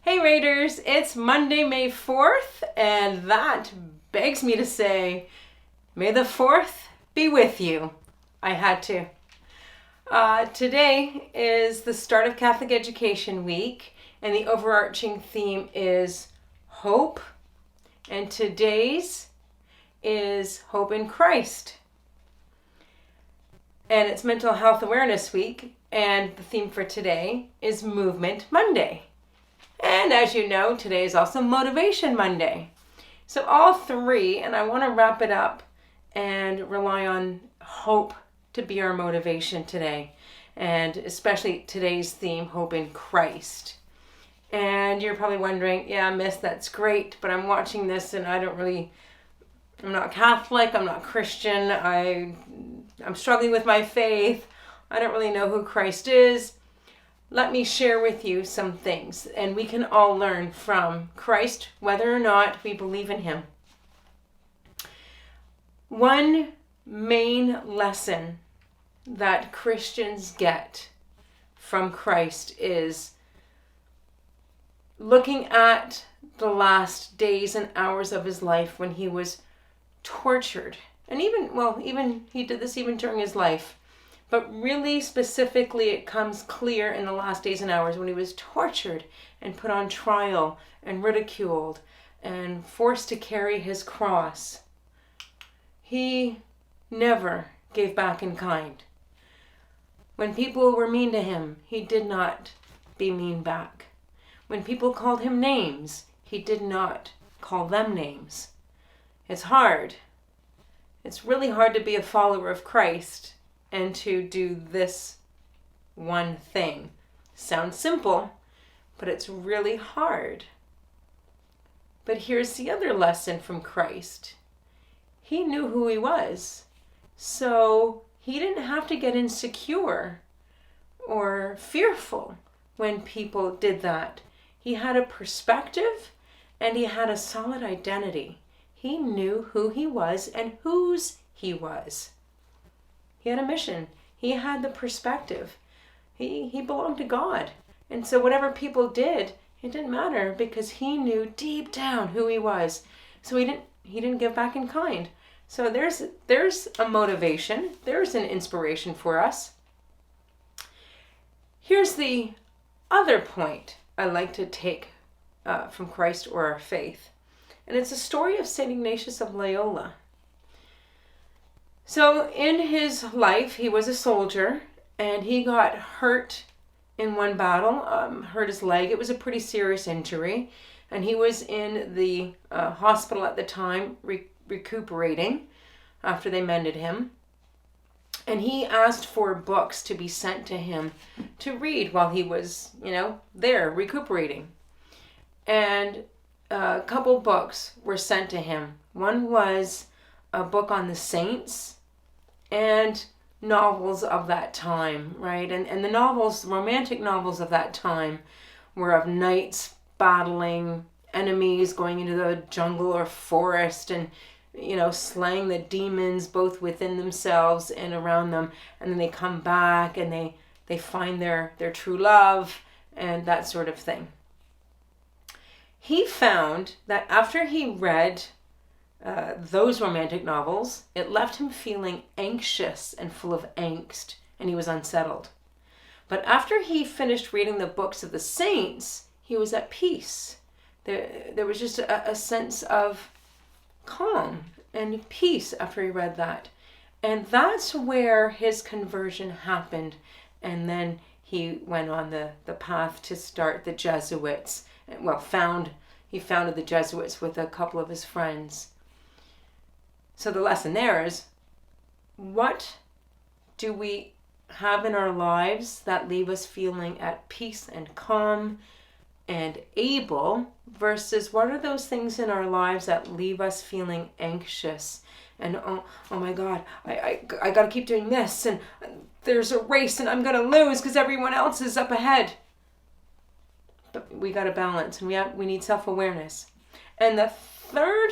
Hey Raiders, it's Monday, May 4th, and that begs me to say, may the 4th be with you. I had to. Today is the start of Catholic Education Week, and the overarching theme is hope, and today's is hope in Christ. And it's Mental Health Awareness Week, and the theme for today is Movement Monday. And as you know, today is also Motivation Monday. So all three, and I want to wrap it up and rely on hope to be our motivation today. And especially today's theme, hope in Christ. And you're probably wondering, yeah, Miss, that's great, but I'm watching this and I'm not Catholic, I'm not Christian, I'm struggling with my faith, I don't really know who Christ is. Let me share with you some things, and we can all learn from Christ, whether or not we believe in him. One main lesson that Christians get from Christ is looking at the last days and hours of his life when he was tortured. And even he did this even during his life. But really specifically, it comes clear in the last days and hours when he was tortured and put on trial and ridiculed and forced to carry his cross. He never gave back in kind. When people were mean to him, he did not be mean back. When people called him names, he did not call them names. It's hard. It's really hard to be a follower of Christ and to do this one thing. Sounds simple, but it's really hard. But here's the other lesson from Christ. He knew who he was, so he didn't have to get insecure or fearful when people did that. He had a perspective and he had a solid identity. He knew who he was and whose he was. He had a mission. He had the perspective. He belonged to God. And so whatever people did, it didn't matter because he knew deep down who he was. So he didn't give back in kind. So there's a motivation. There's an inspiration for us. Here's the other point I like to take from Christ or our faith. And it's a story of St. Ignatius of Loyola. So in his life, he was a soldier, and he got hurt in one battle, hurt his leg. It was a pretty serious injury, and he was in the hospital at the time, recuperating after they mended him. And he asked for books to be sent to him to read while he was, there recuperating. And a couple books were sent to him. One was a book on the saints and novels of that time, right? And the novels, romantic novels of that time, were of knights battling enemies, going into the jungle or forest and, slaying the demons both within themselves and around them. And then they come back and they find their true love and that sort of thing. He found that after he read those romantic novels, it left him feeling anxious and full of angst, and he was unsettled. But after he finished reading the books of the saints, he was at peace. There was just a sense of calm and peace after he read that. And that's where his conversion happened. And then he went on the path to start the Jesuits. He founded the Jesuits with a couple of his friends. So the lesson there is, what do we have in our lives that leave us feeling at peace and calm and able, versus what are those things in our lives that leave us feeling anxious and oh my God, I got to keep doing this, and there's a race and I'm going to lose because everyone else is up ahead. But we got to balance, and we need self-awareness. And the third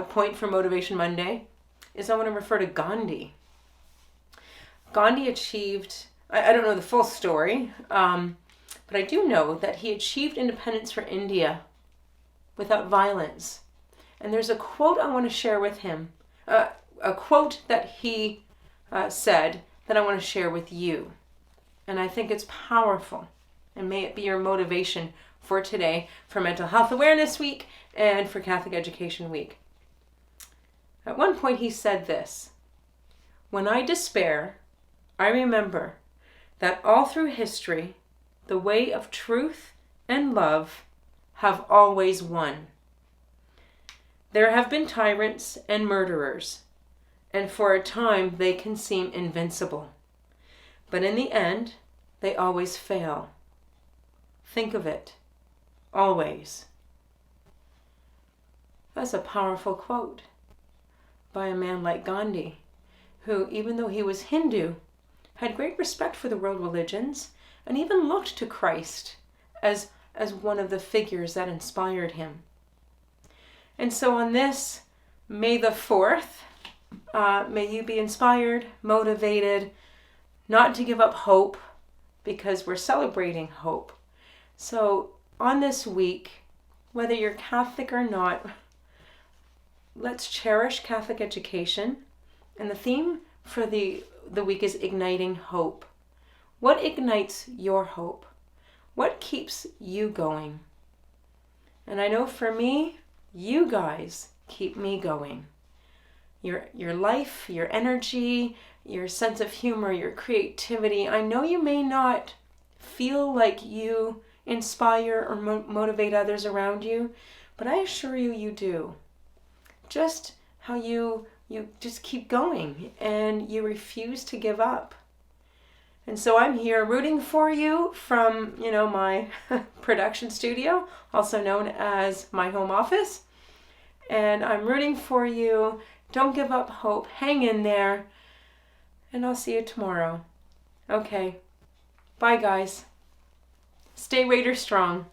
point for Motivation Monday is I want to refer to Gandhi. Gandhi achieved, I don't know the full story, but But I do know that he achieved independence for India without violence. And there's a quote I want to share with him, a quote that he said that I want to share with you. And I think it's powerful. And may it be your motivation for today, for Mental Health Awareness Week and for Catholic Education Week. At one point he said this: "When I despair, I remember that all through history, the way of truth and love have always won. There have been tyrants and murderers, and for a time they can seem invincible. But in the end, they always fail. Think of it. Always." That's a powerful quote by a man like Gandhi, who, even though he was Hindu, had great respect for the world religions and even looked to Christ as one of the figures that inspired him. And so on this May the 4th, may you be inspired, motivated, not to give up hope, because we're celebrating hope. So on this week, whether you're Catholic or not, let's cherish Catholic education. And the theme for the week is igniting hope. What ignites your hope? What keeps you going? And I know for me, you guys keep me going. Your life, your energy, your sense of humor, your creativity. I know you may not feel like you inspire or motivate others around you, but I assure you, you do. Just how you just keep going and you refuse to give up. And so I'm here rooting for you from, my production studio, also known as my home office. And I'm rooting for you. Don't give up hope. Hang in there. And I'll see you tomorrow. Okay. Bye, guys. Stay Raider strong.